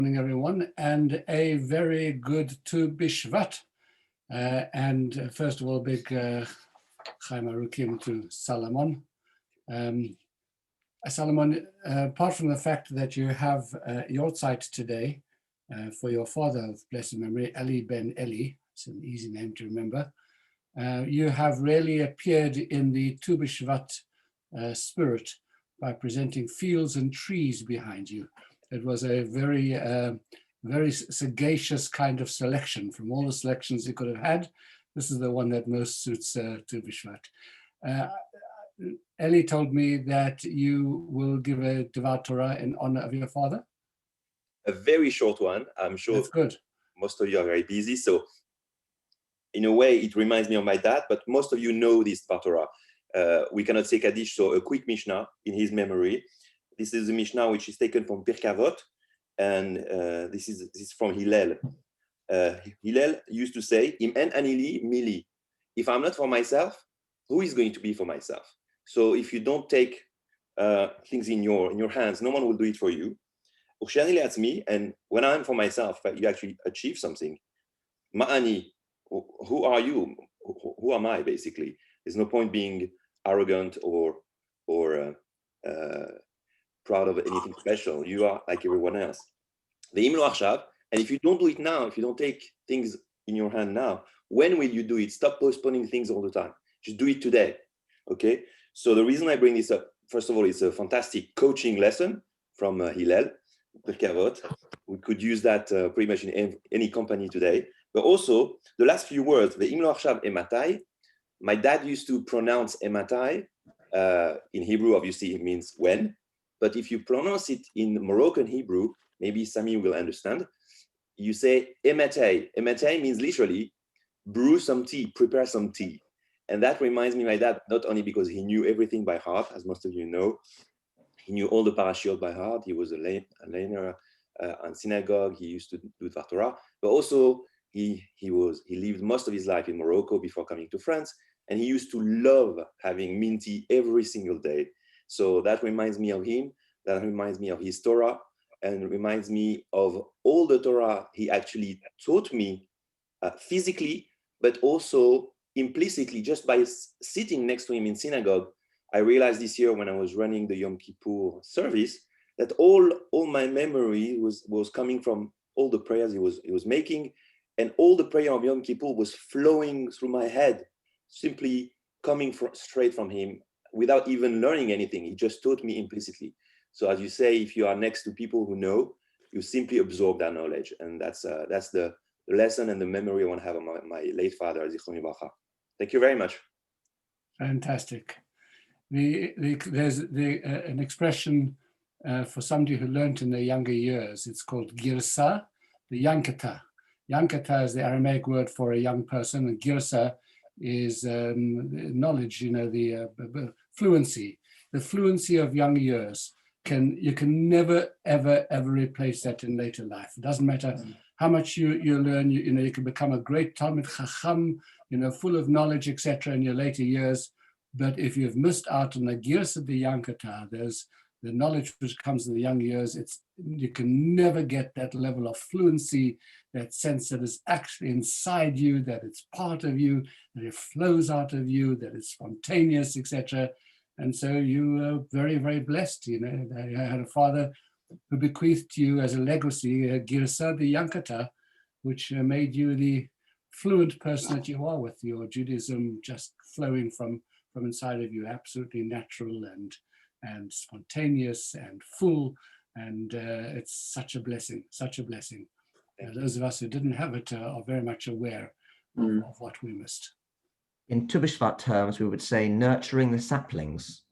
Morning, everyone, and a very good Tu Bishvat. First of all, big Chaim Arukim to Salomon. Salomon, apart from the fact that you have your site today for your father of blessed memory, Eli ben Eli, it's an easy name to remember, you have really appeared in the Tu Bishvat spirit by presenting fields and trees behind you. It was a very, very sagacious kind of selection. From all the selections you could have had, this is the one that most suits Tu Bishvat. Eli told me that you will give a Devar Torah in honor of your father. A very short one. I'm sure that's good. Most of you are very busy. So in a way, it reminds me of my dad, but most of you know this Devar Torah. We cannot say Kaddish, so a quick Mishnah in his memory. This is a Mishnah which is taken from Pirkei Avot, and this is from Hillel. Hillel used to say, "Im en anili mili." If I'm not for myself, who is going to be for myself? So if you don't take things in your hands, no one will do it for you. And when I'm for myself, you actually achieve something. Ma'ani, who are you? Who am I? Basically, there's no point being arrogant or proud of anything special. You are like everyone else. And if you don't do it now, if you don't take things in your hand now, when will you do it? Stop postponing things all the time. Just do it today. Okay. So the reason I bring this up, first of all, it's a fantastic coaching lesson from Hillel, Pirkei Avot. We could use that pretty much in any company today. But also the last few words, the Im lo achshav ematai. My dad used to pronounce ematai. In Hebrew, obviously, it means when. But if you pronounce it in Moroccan Hebrew, maybe Sami will understand. You say emetei. Emetei means literally brew some tea, prepare some tea. And that reminds me of my dad, not only because he knew everything by heart, as most of you know, he knew all the parashiot by heart. He was a learner in synagogue. He used to do Dvar Torah, but also he lived most of his life in Morocco before coming to France. And he used to love having minty every single day. So that reminds me of him, that reminds me of his Torah, and reminds me of all the Torah he actually taught me physically, but also implicitly just by sitting next to him in synagogue. I realized this year when I was running the Yom Kippur service that all my memory was coming from all the prayers he was making, and all the prayer of Yom Kippur was flowing through my head, simply coming straight from him without even learning anything. He just taught me implicitly. So as you say, if you are next to people who know, you simply absorb that knowledge. And that's the lesson and the memory I want to have of my late father, Zichron Livracha. Thank you very much. Fantastic. There's an expression for somebody who learned in their younger years. It's called girsa, the yankata. Yankata is the Aramaic word for a young person, and girsa is knowledge, the fluency. The fluency of young years. You can never, ever, ever replace that in later life. It doesn't matter how much you learn, you can become a great Talmid Chacham, full of knowledge, etc. in your later years. But if you've missed out on the Girsa de Yankata, there's the knowledge which comes in the young years, you can never get that level of fluency, that sense that it's actually inside you, that it's part of you, that it flows out of you, that it's spontaneous, etc. And so you are very, very blessed. I had a father who bequeathed to you as a legacy, Girsa de Yankata, which made you the fluent person that you are, with your Judaism just flowing from inside of you, absolutely natural and spontaneous and full. And it's such a blessing, such a blessing. Those of us who didn't have it are very much aware of what we missed. In Tu Bishvat terms, we would say nurturing the saplings.